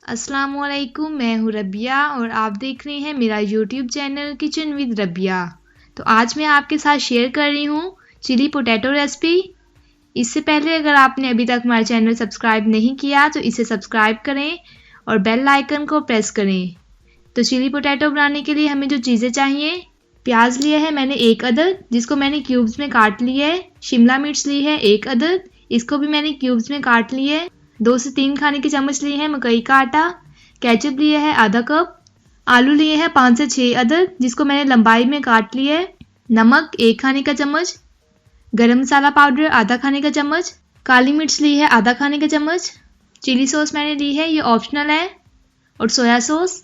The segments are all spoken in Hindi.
अस्सलामुअलैकुम, मैं हूँ रबिया और आप देख रहे हैं मेरा YouTube channel kitchen with Rabia. तो आज मैं आपके साथ शेयर कर रही हूँ चिली पोटैटो रेसिपी। इससे पहले अगर आपने अभी तक हमारा चैनल सब्सक्राइब नहीं किया तो इसे सब्सक्राइब करें और बेल आइकन को प्रेस करें। तो चिली पोटैटो बनाने के लिए हमें जो चीज़ें चाहिए, प्याज लिया है मैंने 1 अदद, जिसको मैंने क्यूब्स में काट लिया है। शिमला मिर्च ली है 1 अदद, इसको भी मैंने क्यूब्स में काट लिया है। 2 से 3 खाने के चम्मच लिए हैं मकई का आटा। केचप लिया है आधा कप। आलू लिए हैं 5 से 6 अदद, जिसको मैंने लंबाई में काट लिया है। नमक 1 खाने का चम्मच। गरम मसाला पाउडर आधा खाने का चम्मच। काली मिर्च ली है आधा खाने का चम्मच। चिली सॉस मैंने ली है, ये ऑप्शनल है। और सोया सॉस।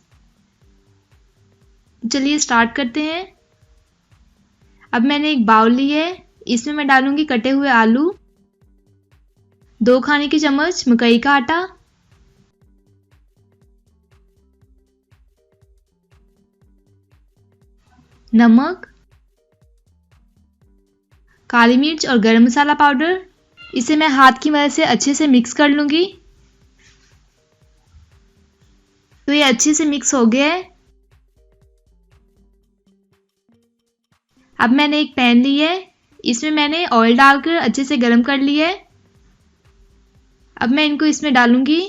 चलिए स्टार्ट करते हैं। अब मैंने एक बाउल ली है, इसमें मैं डालूंगी कटे हुए आलू, 2 खाने के चम्मच मकई का आटा, नमक, काली मिर्च और गरम मसाला पाउडर। इसे मैं हाथ की मदद से अच्छे से मिक्स कर लूंगी। तो ये अच्छे से मिक्स हो गया है। अब मैंने एक पैन ली है, इसमें मैंने ऑयल डालकर अच्छे से गरम कर लिया है। अब मैं इनको इसमें डालूंगी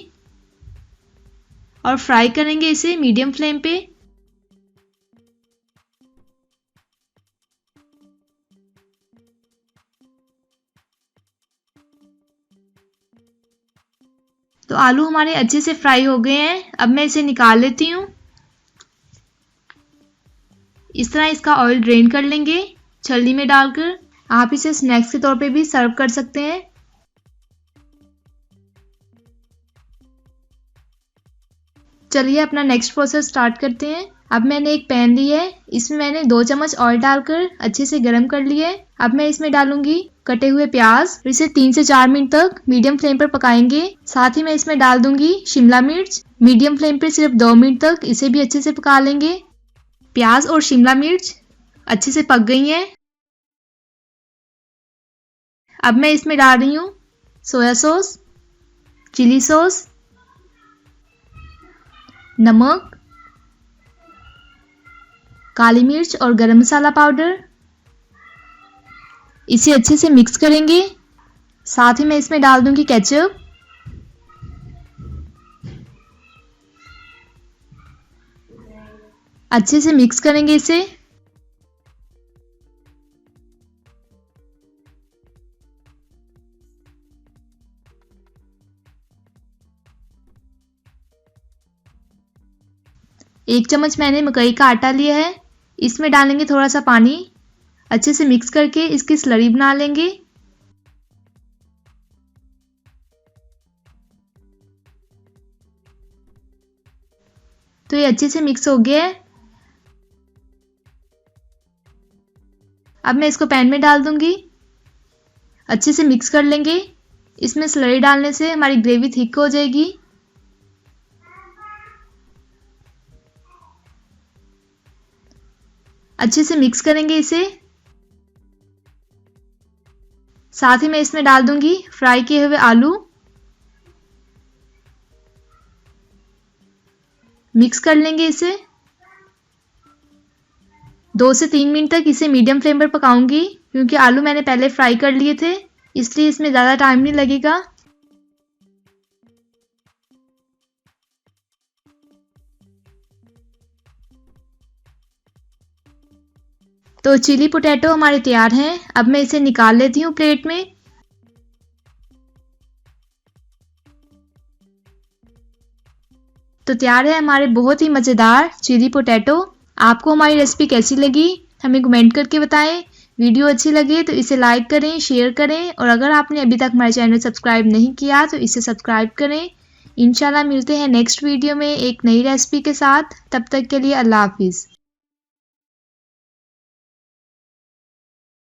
और फ्राई करेंगे इसे मीडियम फ्लेम पे। तो आलू हमारे अच्छे से फ्राई हो गए हैं। अब मैं इसे निकाल लेती हूँ। इस तरह इसका ऑयल ड्रेन कर लेंगे छलनी में डालकर। आप इसे स्नैक्स के तौर पे भी सर्व कर सकते हैं। चलिए अपना नेक्स्ट प्रोसेस स्टार्ट करते हैं। अब मैंने एक पैन लिया है, इसमें मैंने 2 चम्मच ऑयल डालकर अच्छे से गरम कर लिया है। अब मैं इसमें डालूंगी कटे हुए प्याज। इसे 3 से 4 मिनट तक मीडियम फ्लेम पर पकाएंगे। साथ ही मैं इसमें डाल दूंगी शिमला मिर्च। मीडियम फ्लेम पर सिर्फ 2 मिनट तक इसे भी अच्छे से पका लेंगे। प्याज और शिमला मिर्च अच्छे से पक गई हैं। अब मैं इसमें डाल रही हूँ सोया सॉस, चिली सॉस, नमक, काली मिर्च और गरम मसाला पाउडर। इसे अच्छे से मिक्स करेंगे। साथ ही मैं इसमें डाल दूंगी केचप। अच्छे से मिक्स करेंगे इसे। एक चम्मच मैंने मकई का आटा लिया है, इसमें डालेंगे थोड़ा सा पानी। अच्छे से मिक्स करके इसकी स्लरी बना लेंगे। तो ये अच्छे से मिक्स हो गया है। अब मैं इसको पैन में डाल दूंगी। अच्छे से मिक्स कर लेंगे। इसमें स्लरी डालने से हमारी ग्रेवी थिक हो जाएगी। अच्छे से मिक्स करेंगे इसे। साथ ही मैं इसमें डाल दूंगी फ्राई किए हुए आलू। मिक्स कर लेंगे इसे। 2 से 3 मिनट तक इसे मीडियम फ्लेम पर पकाऊंगी, क्योंकि आलू मैंने पहले फ्राई कर लिए थे, इसलिए इसमें ज़्यादा टाइम नहीं लगेगा। तो चिली पोटैटो हमारे तैयार हैं। अब मैं इसे निकाल लेती हूँ प्लेट में। तो तैयार है हमारे बहुत ही मज़ेदार चिली पोटैटो। आपको हमारी रेसिपी कैसी लगी हमें कमेंट करके बताएं। वीडियो अच्छी लगे तो इसे लाइक करें, शेयर करें और अगर आपने अभी तक हमारे चैनल सब्सक्राइब नहीं किया तो इसे सब्सक्राइब करें। इंशाल्लाह मिलते हैं नेक्स्ट वीडियो में एक नई रेसिपी के साथ। तब तक के लिए अल्लाह हाफिज़।